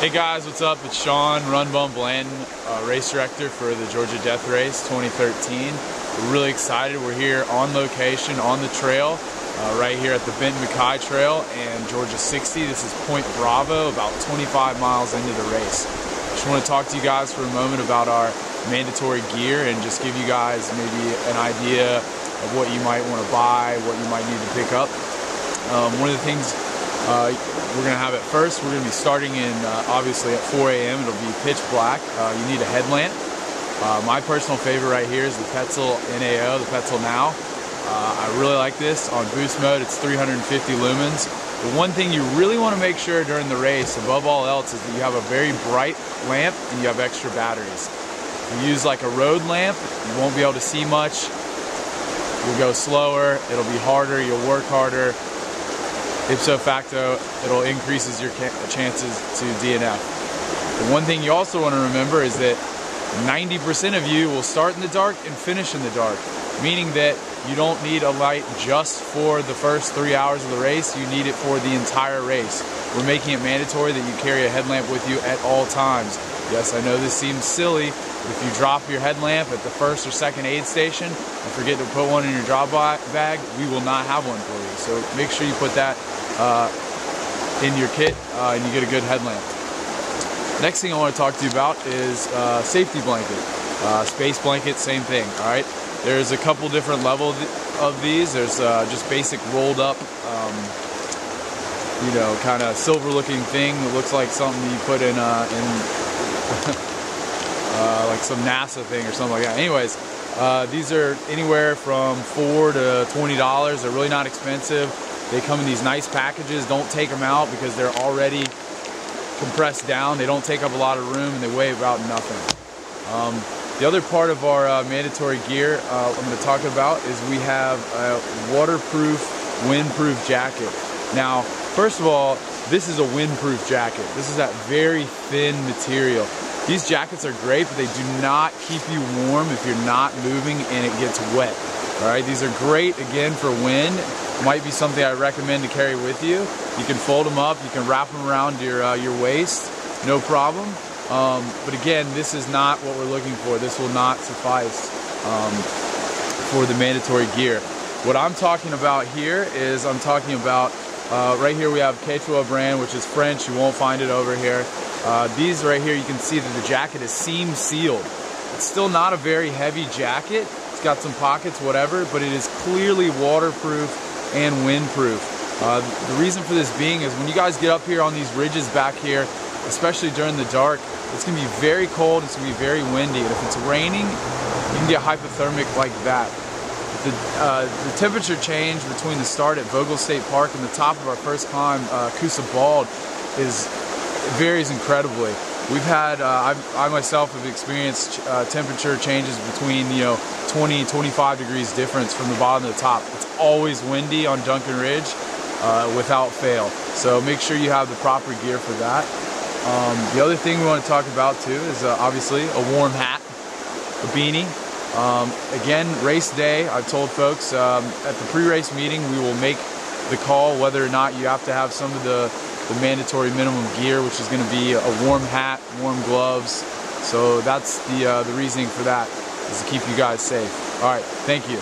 Hey guys, what's up? It's Sean, Run Bum Blandon, race director for the Georgia Death Race 2013. We're really excited. We're here on location, on the trail, right here at the Benton MacKaye Trail and Georgia 60. This is Point Bravo, about 25 miles into the race. Just want to talk to you guys for a moment about our mandatory gear and just give you guys maybe an idea of what you might want to buy, what you might need to pick up. One of the things we're going to have at first, we're going to be starting in obviously at 4 a.m. It'll be pitch black. You need a headlamp. My personal favorite right here is the Petzl NAO, the Petzl Now. I really like this. On boost mode, it's 350 lumens. The one thing you really want to make sure during the race, above all else, is that you have a very bright lamp and you have extra batteries. If you use like a road lamp, you won't be able to see much. You'll go slower, it'll be harder, you'll work harder. Ipso facto, it'll increases your chances to DNF. The one thing you also want to remember is that 90% of you will start in the dark and finish in the dark, meaning that you don't need a light just for the first 3 hours of the race, you need it for the entire race. We're making it mandatory that you carry a headlamp with you at all times. Yes, I know this seems silly, but if you drop your headlamp at the first or second aid station and forget to put one in your drop bag, we will not have one for you. So make sure you put that in your kit and you get a good headlamp. Next thing I want to talk to you about is safety blanket. Space blanket, same thing, all right? There's a couple different levels of these. There's just basic rolled up, you know, kind of silver looking thing that looks like something you put in like some NASA thing or something like that. Anyways, these are anywhere from $4 to $20. They're really not expensive. They come in these nice packages. Don't take them out because they're already compressed down. They don't take up a lot of room and they weigh about nothing. The other part of our mandatory gear I'm going to talk about is we have a waterproof, windproof jacket. Now, first of all, this is a windproof jacket. This is that very thin material. These jackets are great, but they do not keep you warm if you're not moving and it gets wet. All right, these are great again for wind. Might be something I recommend to carry with you. You can fold them up, you can wrap them around your waist, no problem. But again, this is not what we're looking for. This will not suffice for the mandatory gear. What I'm talking about here is I'm talking about right here we have Quechua brand, which is French. You won't find it over here. These right here, you can see that the jacket is seam sealed. It's still not a very heavy jacket. It's got some pockets, whatever, but it is clearly waterproof and windproof. The reason for this being is when you guys get up here on these ridges back here, especially during the dark, it's going to be very cold, it's going to be very windy, and if it's raining, you can get hypothermic like that. The temperature change between the start at Vogel State Park and the top of our first climb, Coosa Bald, varies incredibly. We've had, I myself have experienced temperature changes between 20, 25 degrees difference from the bottom to the top. It's always windy on Duncan Ridge without fail. So make sure you have the proper gear for that. The other thing we want to talk about too is obviously a warm hat, a beanie. Again, race day, I've told folks at the pre-race meeting we will make the call whether or not you have to have some of the mandatory minimum gear, which is going to be a warm hat, warm gloves. So that's the reasoning for that, is to keep you guys safe. All right, thank you.